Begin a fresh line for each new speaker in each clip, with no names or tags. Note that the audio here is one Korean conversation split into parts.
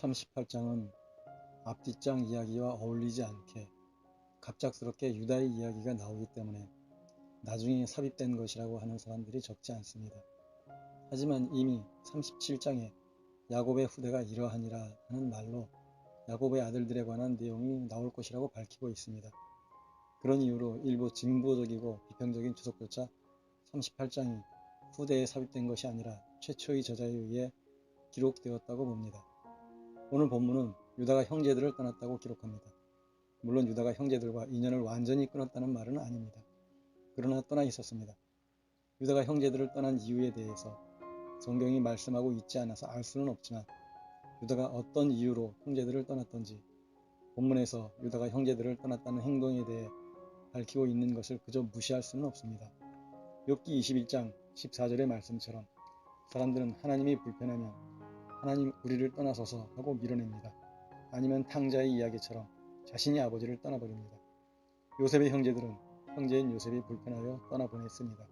38장은 앞뒷장 이야기와 어울리지 않게 갑작스럽게 유다의 이야기가 나오기 때문에 나중에 삽입된 것이라고 하는 사람들이 적지 않습니다. 하지만 이미 37장에 야곱의 후대가 이러하니라 하는 말로 야곱의 아들들에 관한 내용이 나올 것이라고 밝히고 있습니다. 그런 이유로 일부 진보적이고 비평적인 주석조차 38장이 후대에 삽입된 것이 아니라 최초의 저자에 의해 기록되었다고 봅니다. 오늘 본문은 유다가 형제들을 떠났다고 기록합니다. 물론 유다가 형제들과 인연을 완전히 끊었다는 말은 아닙니다. 그러나 떠나 있었습니다. 유다가 형제들을 떠난 이유에 대해서 성경이 말씀하고 있지 않아서 알 수는 없지만 유다가 어떤 이유로 형제들을 떠났던지 본문에서 유다가 형제들을 떠났다는 행동에 대해 밝히고 있는 것을 그저 무시할 수는 없습니다. 욥기 21장 14절의 말씀처럼 사람들은 하나님이 불편하면 하나님 우리를 떠나소서 하고 밀어냅니다. 아니면 탕자의 이야기처럼 자신이 아버지를 떠나버립니다. 요셉의 형제들은 형제인 요셉이 불편하여 떠나보냈습니다.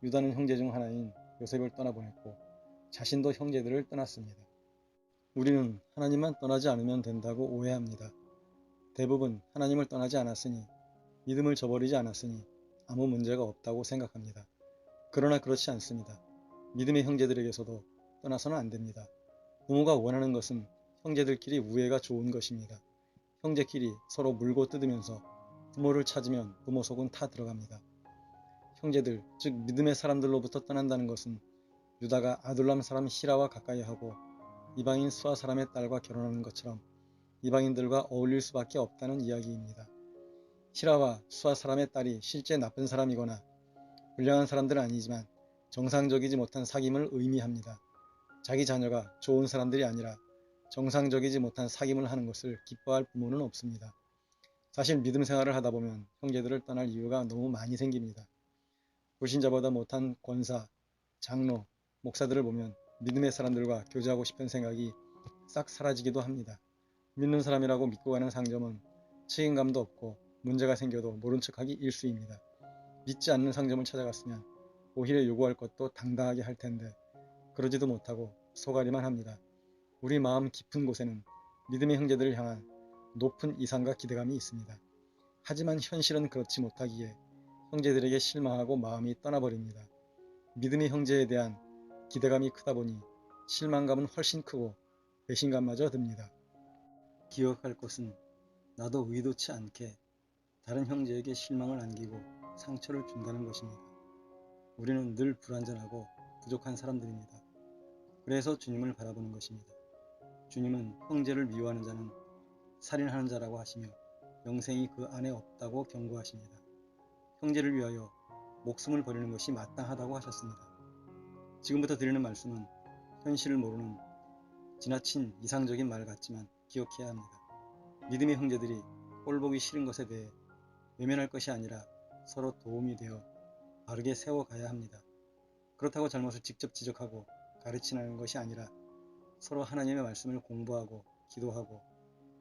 유다는 형제 중 하나인 요셉을 떠나보냈고 자신도 형제들을 떠났습니다. 우리는 하나님만 떠나지 않으면 된다고 오해합니다. 대부분 하나님을 떠나지 않았으니 믿음을 저버리지 않았으니 아무 문제가 없다고 생각합니다. 그러나 그렇지 않습니다. 믿음의 형제들에게서도 떠나서는 안 됩니다. 부모가 원하는 것은 형제들끼리 우애가 좋은 것입니다. 형제끼리 서로 물고 뜯으면서 부모를 찾으면 부모 속은 타 들어갑니다. 형제들, 즉 믿음의 사람들로부터 떠난다는 것은 유다가 아둘람 사람 히라와 가까이하고 이방인 수아 사람의 딸과 결혼하는 것처럼 이방인들과 어울릴 수밖에 없다는 이야기입니다. 히라와 수아 사람의 딸이 실제 나쁜 사람이거나 불량한 사람들은 아니지만 정상적이지 못한 사귐을 의미합니다. 자기 자녀가 좋은 사람들이 아니라 정상적이지 못한 사귐을 하는 것을 기뻐할 부모는 없습니다. 사실 믿음 생활을 하다 보면 형제들을 떠날 이유가 너무 많이 생깁니다. 불신자보다 못한 권사, 장로, 목사들을 보면 믿음의 사람들과 교제하고 싶은 생각이 싹 사라지기도 합니다. 믿는 사람이라고 믿고 가는 상점은 책임감도 없고 문제가 생겨도 모른 척하기 일쑤입니다. 믿지 않는 상점을 찾아갔으면 오히려 요구할 것도 당당하게 할 텐데 그러지도 못하고 속앓이만 합니다. 우리 마음 깊은 곳에는 믿음의 형제들을 향한 높은 이상과 기대감이 있습니다. 하지만 현실은 그렇지 못하기에 형제들에게 실망하고 마음이 떠나버립니다. 믿음의 형제에 대한 기대감이 크다 보니 실망감은 훨씬 크고 배신감마저 듭니다. 기억할 것은 나도 의도치 않게 다른 형제에게 실망을 안기고 상처를 준다는 것입니다. 우리는 늘 불완전하고 부족한 사람들입니다. 그래서 주님을 바라보는 것입니다. 주님은 형제를 미워하는 자는 살인하는 자라고 하시며 영생이 그 안에 없다고 경고하십니다. 형제를 위하여 목숨을 버리는 것이 마땅하다고 하셨습니다. 지금부터 드리는 말씀은 현실을 모르는 지나친 이상적인 말 같지만 기억해야 합니다. 믿음의 형제들이 꼴보기 싫은 것에 대해 외면할 것이 아니라 서로 도움이 되어 바르게 세워가야 합니다. 그렇다고 잘못을 직접 지적하고 가르치는 것이 아니라 서로 하나님의 말씀을 공부하고 기도하고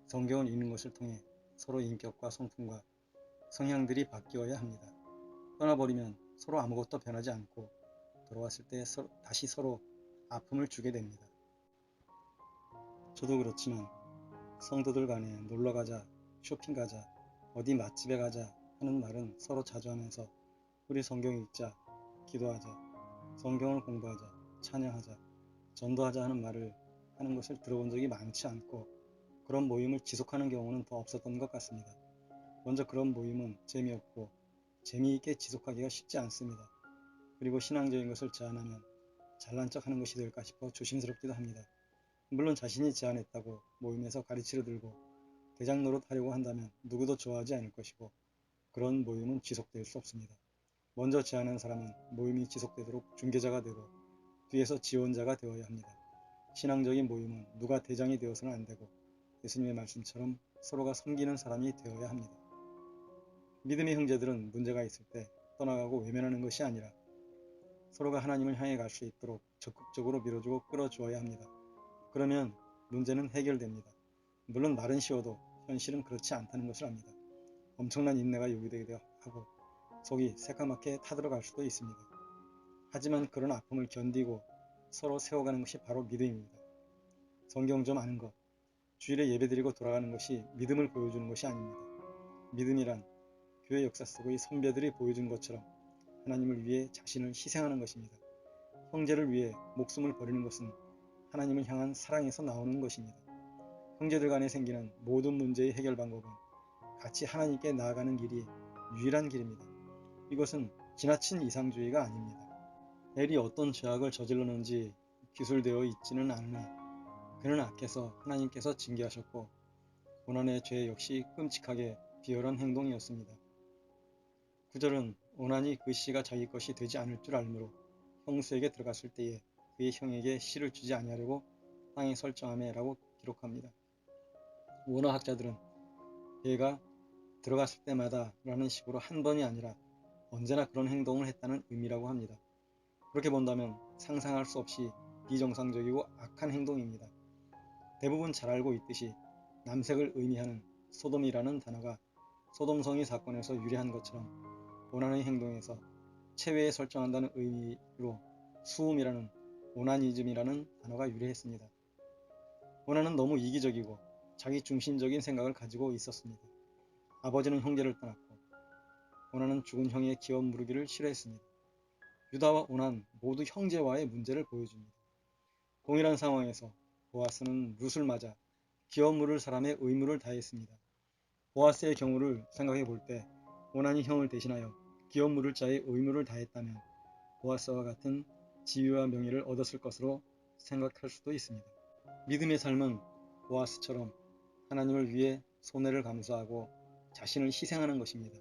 성경을 읽는 것을 통해 서로 인격과 성품과 성향들이 바뀌어야 합니다. 떠나버리면 서로 아무것도 변하지 않고 돌아왔을 때 다시 서로 아픔을 주게 됩니다. 저도 그렇지만 성도들 간에 놀러 가자, 쇼핑 가자, 어디 맛집에 가자 하는 말은 서로 자주 하면서 우리 성경 읽자, 기도하자, 성경을 공부하자, 찬양하자, 전도하자 하는 말을 하는 것을 들어본 적이 많지 않고 그런 모임을 지속하는 경우는 더 없었던 것 같습니다. 먼저 그런 모임은 재미없고 재미있게 지속하기가 쉽지 않습니다. 그리고 신앙적인 것을 제안하면 잘난 척하는 것이 될까 싶어 조심스럽기도 합니다. 물론 자신이 제안했다고 모임에서 가르치려 들고 대장 노릇 하려고 한다면 누구도 좋아하지 않을 것이고 그런 모임은 지속될 수 없습니다. 먼저 제안한 사람은 모임이 지속되도록 중개자가 되고 뒤에서 지원자가 되어야 합니다. 신앙적인 모임은 누가 대장이 되어서는 안 되고 예수님의 말씀처럼 서로가 섬기는 사람이 되어야 합니다. 믿음의 형제들은 문제가 있을 때 떠나가고 외면하는 것이 아니라 서로가 하나님을 향해 갈 수 있도록 적극적으로 밀어주고 끌어주어야 합니다. 그러면 문제는 해결됩니다. 물론 말은 쉬워도 현실은 그렇지 않다는 것을 압니다. 엄청난 인내가 요구되기도 하고 속이 새까맣게 타들어갈 수도 있습니다. 하지만 그런 아픔을 견디고 서로 세워가는 것이 바로 믿음입니다. 성경 좀 아는 것, 주일에 예배드리고 돌아가는 것이 믿음을 보여주는 것이 아닙니다. 믿음이란 교회 역사 속의 선배들이 보여준 것처럼 하나님을 위해 자신을 희생하는 것입니다. 형제를 위해 목숨을 버리는 것은 하나님을 향한 사랑에서 나오는 것입니다. 형제들 간에 생기는 모든 문제의 해결 방법은 같이 하나님께 나아가는 길이 유일한 길입니다. 이것은 지나친 이상주의가 아닙니다. 엘이 어떤 죄악을 저질렀는지 기술되어 있지는 않으나 그는 악해서 하나님께서 징계하셨고 오난의 죄 역시 끔찍하게 비열한 행동이었습니다. 9절은 오난이 그 씨가 자기 것이 되지 않을 줄 알므로 형수에게 들어갔을 때에 그의 형에게 씨를 주지 아니하려고 땅에 설정하매 라고 기록합니다. 원어학자들은 얘가 들어갔을 때마다 라는 식으로 한 번이 아니라 언제나 그런 행동을 했다는 의미라고 합니다. 그렇게 본다면 상상할 수 없이 비정상적이고 악한 행동입니다. 대부분 잘 알고 있듯이 남색을 의미하는 소돔이라는 단어가 소돔성이 사건에서 유래한 것처럼 오난의 행동에서 체외에 설정한다는 의미로 수음이라는 오나니즘이라는 단어가 유래했습니다. 오난은 너무 이기적이고 자기 중심적인 생각을 가지고 있었습니다. 아버지는 형제를 떠났고 오난은 죽은 형의 기업 무르기를 싫어했습니다. 유다와 오난 모두 형제와의 문제를 보여줍니다. 동일한 상황에서 보아스는 룻을 맞아 기업 물을 사람의 의무를 다했습니다. 보아스의 경우를 생각해 볼 때 오난이 형을 대신하여 기업 물을 자의 의무를 다했다면 보아스와 같은 지위와 명예를 얻었을 것으로 생각할 수도 있습니다. 믿음의 삶은 보아스처럼 하나님을 위해 손해를 감수하고 자신을 희생하는 것입니다.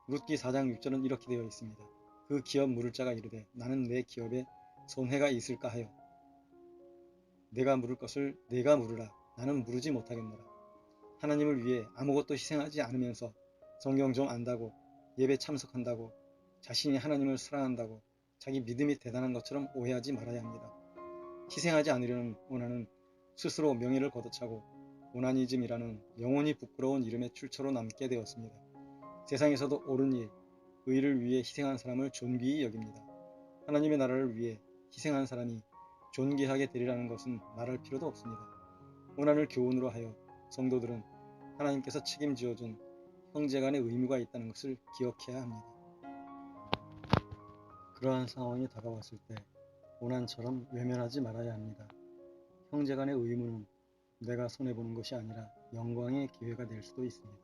룻기 4장 6절은 이렇게 되어 있습니다. 그 기업 물을 자가 이르되 나는 내 기업에 손해가 있을까 하여 내가 물을 것을 내가 물으라 나는 물으지 못하겠노라. 하나님을 위해 아무것도 희생하지 않으면서 성경 좀 안다고 예배 참석한다고 자신이 하나님을 사랑한다고 자기 믿음이 대단한 것처럼 오해하지 말아야 합니다. 희생하지 않으려는 오난은 스스로 명예를 걷어차고 오나니즘이라는 영원히 부끄러운 이름의 출처로 남게 되었습니다. 세상에서도 옳은 일, 의를 위해 희생한 사람을 존귀히 여깁니다. 하나님의 나라를 위해 희생한 사람이 존귀하게 되리라는 것은 말할 필요도 없습니다. 오난을 교훈으로 하여 성도들은 하나님께서 책임지어준 형제간의 의무가 있다는 것을 기억해야 합니다. 그러한 상황이 다가왔을 때 오난처럼 외면하지 말아야 합니다. 형제간의 의무는 내가 손해보는 것이 아니라 영광의 기회가 될 수도 있습니다.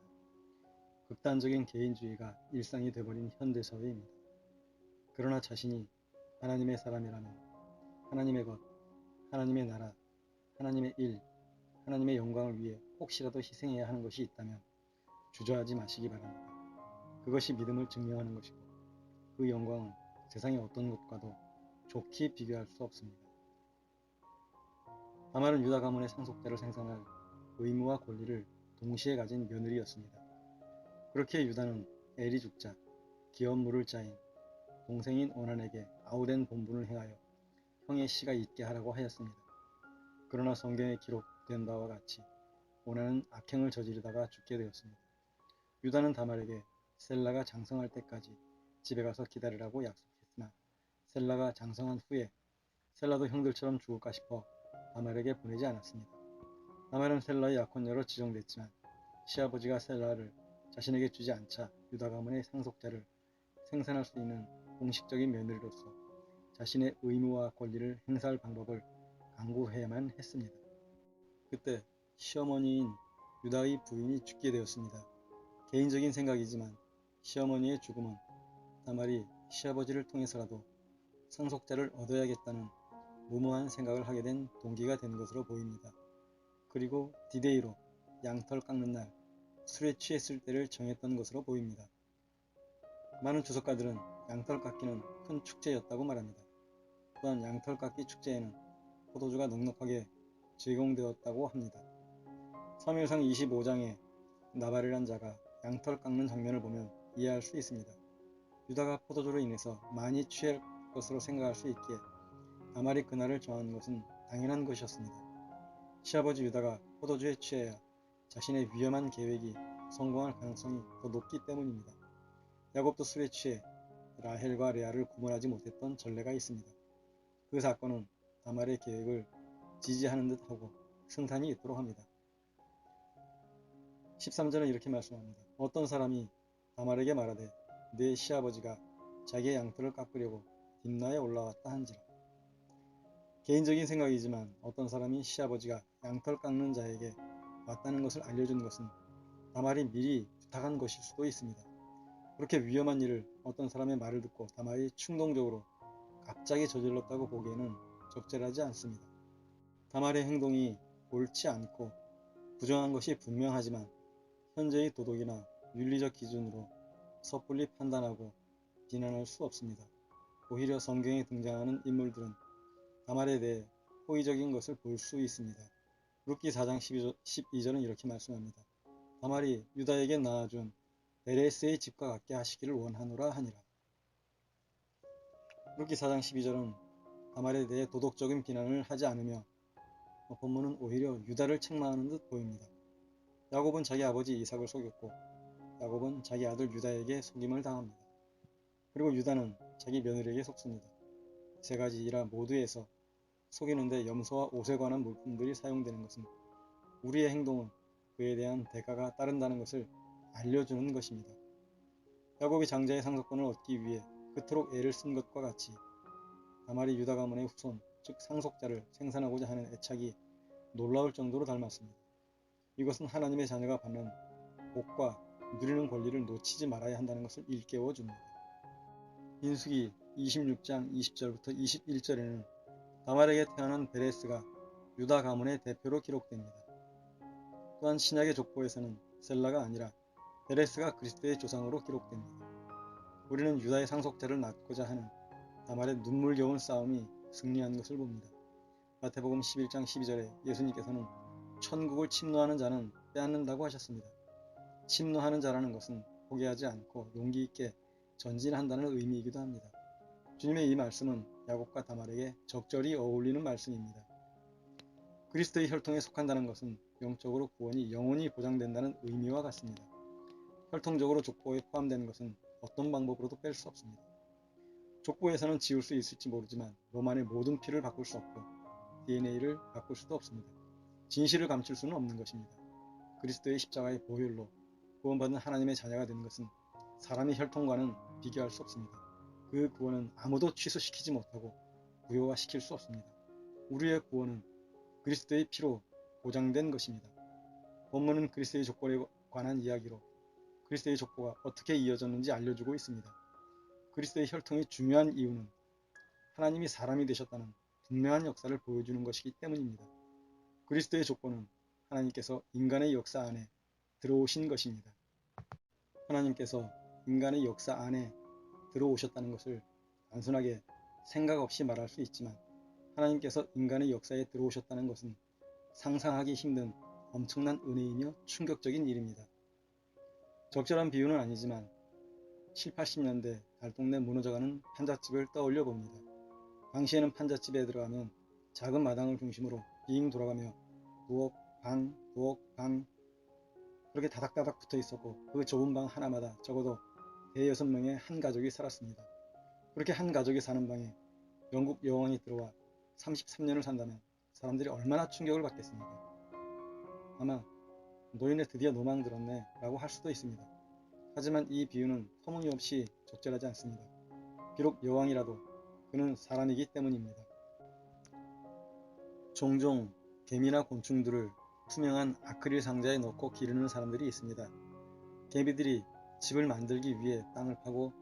극단적인 개인주의가 일상이 되어버린 현대사회입니다. 그러나 자신이 하나님의 사람이라면 하나님의 것, 하나님의 나라, 하나님의 일, 하나님의 영광을 위해 혹시라도 희생해야 하는 것이 있다면 주저하지 마시기 바랍니다. 그것이 믿음을 증명하는 것이고 그 영광은 세상의 어떤 것과도 좋게 비교할 수 없습니다. 다말은 유다 가문의 상속자를 생산할 의무와 권리를 동시에 가진 며느리였습니다. 그렇게 유다는 엘이 죽자 기업 물을 자인 동생인 오난에게 아우된 본분을 행하여 형의 씨가 있게 하라고 하였습니다. 그러나 성경에 기록된 바와 같이 오난은 악행을 저지르다가 죽게 되었습니다. 유다는 다말에게 셀라가 장성할 때까지 집에 가서 기다리라고 약속했으나 셀라가 장성한 후에 셀라도 형들처럼 죽을까 싶어 다말에게 보내지 않았습니다. 다말은 셀라의 약혼녀로 지정됐지만 시아버지가 셀라를 자신에게 주지 않자 유다 가문의 상속자를 생산할 수 있는 공식적인 며느리로서 자신의 의무와 권리를 행사할 방법을 강구해야만 했습니다. 그때 시어머니인 유다의 부인이 죽게 되었습니다. 개인적인 생각이지만 시어머니의 죽음은 다말이 시아버지를 통해서라도 상속자를 얻어야겠다는 무모한 생각을 하게 된 동기가 된 것으로 보입니다. 그리고 디데이로 양털 깎는 날 술에 취했을 때를 정했던 것으로 보입니다. 많은 주석가들은 양털 깎기는 큰 축제였다고 말합니다. 또한 양털 깎기 축제에는 포도주가 넉넉하게 제공되었다고 합니다. 사무엘상 25장에 나발이란 자가 양털 깎는 장면을 보면 이해할 수 있습니다. 유다가 포도주로 인해서 많이 취할 것으로 생각할 수 있기에 다말이 그날을 정한 것은 당연한 것이었습니다. 시아버지 유다가 포도주에 취해야 자신의 위험한 계획이 성공할 가능성이 더 높기 때문입니다. 야곱도 술에 취해 라헬과 레아를 구분하지 못했던 전례가 있습니다. 그 사건은 다말의 계획을 지지하는 듯 하고 승산이 있도록 합니다. 13절은 이렇게 말씀합니다. 어떤 사람이 다말에게 말하되 내 시아버지가 자기의 양털을 깎으려고 딥나에 올라왔다 한지라. 개인적인 생각이지만 어떤 사람이 시아버지가 양털 깎는 자에게 왔다는 것을 알려준 것은 다말이 미리 부탁한 것일 수도 있습니다. 그렇게 위험한 일을 어떤 사람의 말을 듣고 다말이 충동적으로 갑자기 저질렀다고 보기에는 적절하지 않습니다. 다말의 행동이 옳지 않고 부정한 것이 분명하지만 현재의 도덕이나 윤리적 기준으로 섣불리 판단하고 비난할 수 없습니다. 오히려 성경에 등장하는 인물들은 다말에 대해 호의적인 것을 볼 수 있습니다. 룻기 4장 12절은 이렇게 말씀합니다. 다말이 유다에게 낳아준 베레스의 집과 같게 하시기를 원하노라 하니라. 룻기 4장 12절은 다말에 대해 도덕적인 비난을 하지 않으며 본문은 오히려 유다를 책망하는 듯 보입니다. 야곱은 자기 아버지 이삭을 속였고 야곱은 자기 아들 유다에게 속임을 당합니다. 그리고 유다는 자기 며느리에게 속습니다. 세 가지 일화 모두에서 속이는데 염소와 옷에 관한 물품들이 사용되는 것은 우리의 행동은 그에 대한 대가가 따른다는 것을 알려주는 것입니다. 야곱이 장자의 상속권을 얻기 위해 그토록 애를 쓴 것과 같이 다말이 유다 가문의 후손, 즉 상속자를 생산하고자 하는 애착이 놀라울 정도로 닮았습니다. 이것은 하나님의 자녀가 받는 복과 누리는 권리를 놓치지 말아야 한다는 것을 일깨워 줍니다. 민수기 26장 20절부터 21절에는 다말에게 태어난 베레스가 유다 가문의 대표로 기록됩니다. 또한 신약의 족보에서는 셀라가 아니라 베레스가 그리스도의 조상으로 기록됩니다. 우리는 유다의 상속자를 낳고자 하는 다말의 눈물겨운 싸움이 승리한 것을 봅니다. 마태복음 11장 12절에 예수님께서는 천국을 침노하는 자는 빼앗는다고 하셨습니다. 침노하는 자라는 것은 포기하지 않고 용기 있게 전진한다는 의미이기도 합니다. 주님의 이 말씀은 야곱과 다말에게 적절히 어울리는 말씀입니다. 그리스도의 혈통에 속한다는 것은 영적으로 구원이 영원히 보장된다는 의미와 같습니다. 혈통적으로 족보에 포함되는 것은 어떤 방법으로도 뺄 수 없습니다. 족보에서는 지울 수 있을지 모르지만 로만의 모든 피를 바꿀 수 없고 DNA를 바꿀 수도 없습니다. 진실을 감출 수는 없는 것입니다. 그리스도의 십자가의 보혈로 구원받은 하나님의 자녀가 되는 것은 사람의 혈통과는 비교할 수 없습니다. 그 구원은 아무도 취소시키지 못하고 무효화시킬 수 없습니다. 우리의 구원은 그리스도의 피로 보장된 것입니다. 본문은 그리스도의 족보에 관한 이야기로 그리스도의 족보가 어떻게 이어졌는지 알려주고 있습니다. 그리스도의 혈통이 중요한 이유는 하나님이 사람이 되셨다는 분명한 역사를 보여주는 것이기 때문입니다. 그리스도의 족보는 하나님께서 인간의 역사 안에 들어오신 것입니다. 하나님께서 인간의 역사 안에 들어오셨다는 것을 단순하게 생각 없이 말할 수 있지만 하나님께서 인간의 역사에 들어오셨다는 것은 상상하기 힘든 엄청난 은혜이며 충격적인 일입니다. 적절한 비유는 아니지만 7, 80년대 달동네 무너져가는 판잣집을 떠올려 봅니다. 당시에는 판잣집에 들어가면 작은 마당을 중심으로 빙 돌아가며 부엌, 방 그렇게 다닥다닥 붙어 있었고 그 좁은 방 하나마다 적어도 대여섯 명의 한 가족이 살았습니다. 그렇게 한 가족이 사는 방에 영국 여왕이 들어와 33년을 산다면 사람들이 얼마나 충격을 받겠습니까? 아마 노인네 드디어 노망 들었네 라고 할 수도 있습니다. 하지만 이 비유는 터무니없이 적절하지 않습니다. 비록 여왕이라도 그는 사람이기 때문입니다. 종종 개미나 곤충들을 투명한 아크릴 상자에 넣고 기르는 사람들이 있습니다. 개미들이 집을 만들기 위해 땅을 파고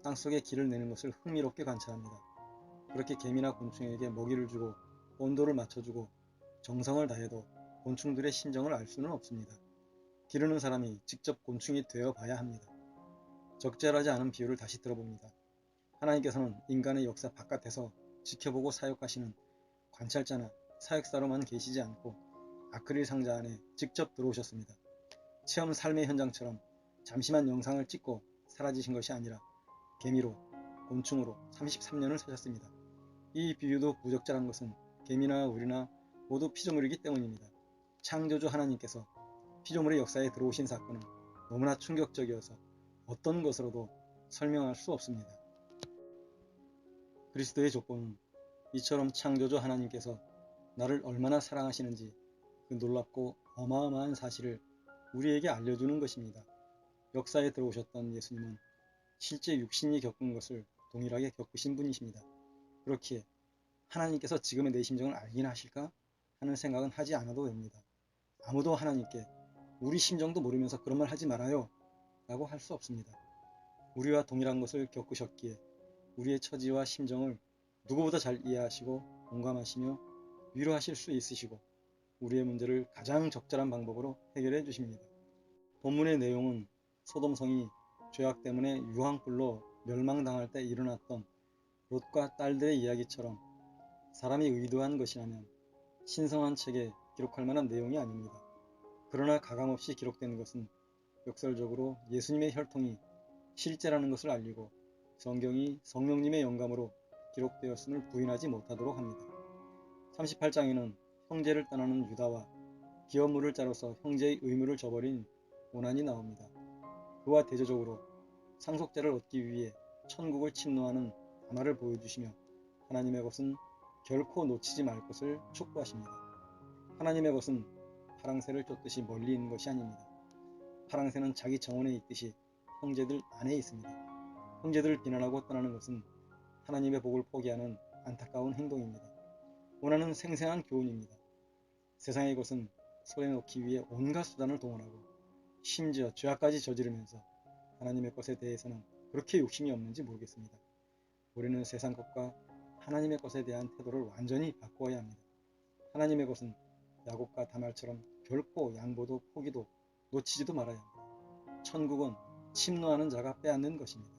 땅속에 길을 내는 것을 흥미롭게 관찰합니다. 그렇게 개미나 곤충에게 먹이를 주고 온도를 맞춰주고 정성을 다해도 곤충들의 심정을 알 수는 없습니다. 기르는 사람이 직접 곤충이 되어 봐야 합니다. 적절하지 않은 비유를 다시 들어봅니다. 하나님께서는 인간의 역사 바깥에서 지켜보고 사역하시는 관찰자나 사역사로만 계시지 않고 아크릴 상자 안에 직접 들어오셨습니다. 체험 삶의 현장처럼 잠시만 영상을 찍고 사라지신 것이 아니라 개미로, 곤충으로 33년을 사셨습니다. 이 비유도 부적절한 것은 개미나 우리나 모두 피조물이기 때문입니다. 창조주 하나님께서 피조물의 역사에 들어오신 사건은 너무나 충격적이어서 어떤 것으로도 설명할 수 없습니다. 그리스도의 족보는 이처럼 창조주 하나님께서 나를 얼마나 사랑하시는지 그 놀랍고 어마어마한 사실을 우리에게 알려주는 것입니다. 역사에 들어오셨던 예수님은 실제 육신이 겪은 것을 동일하게 겪으신 분이십니다. 그렇기에 하나님께서 지금의 내 심정을 알긴 하실까 하는 생각은 하지 않아도 됩니다. 아무도 하나님께 우리 심정도 모르면서 그런 말 하지 말아요 라고 할 수 없습니다. 우리와 동일한 것을 겪으셨기에 우리의 처지와 심정을 누구보다 잘 이해하시고 공감하시며 위로하실 수 있으시고 우리의 문제를 가장 적절한 방법으로 해결해 주십니다. 본문의 내용은 소돔성이 죄악 때문에 유황불로 멸망당할 때 일어났던 롯과 딸들의 이야기처럼 사람이 의도한 것이라면 신성한 책에 기록할 만한 내용이 아닙니다. 그러나 가감없이 기록된 것은 역설적으로 예수님의 혈통이 실제라는 것을 알리고 성경이 성령님의 영감으로 기록되었음을 부인하지 못하도록 합니다. 38장에는 형제를 떠나는 유다와 기업물을 짜로서 형제의 의무를 저버린 오난이 나옵니다. 그와 대조적으로 상속자를 얻기 위해 천국을 침노하는 다말을 보여주시며 하나님의 것은 결코 놓치지 말 것을 촉구하십니다. 하나님의 것은 파랑새를 쫓듯이 멀리 있는 것이 아닙니다. 파랑새는 자기 정원에 있듯이 형제들 안에 있습니다. 형제들을 비난하고 떠나는 것은 하나님의 복을 포기하는 안타까운 행동입니다. 오난은 생생한 교훈입니다. 세상의 것은 손에 넣기 위해 온갖 수단을 동원하고 심지어 죄악까지 저지르면서 하나님의 것에 대해서는 그렇게 욕심이 없는지 모르겠습니다. 우리는 세상 것과 하나님의 것에 대한 태도를 완전히 바꾸어야 합니다. 하나님의 것은 야곱과 다말처럼 결코 양보도 포기도 놓치지도 말아야 합니다. 천국은 침노하는 자가 빼앗는 것입니다.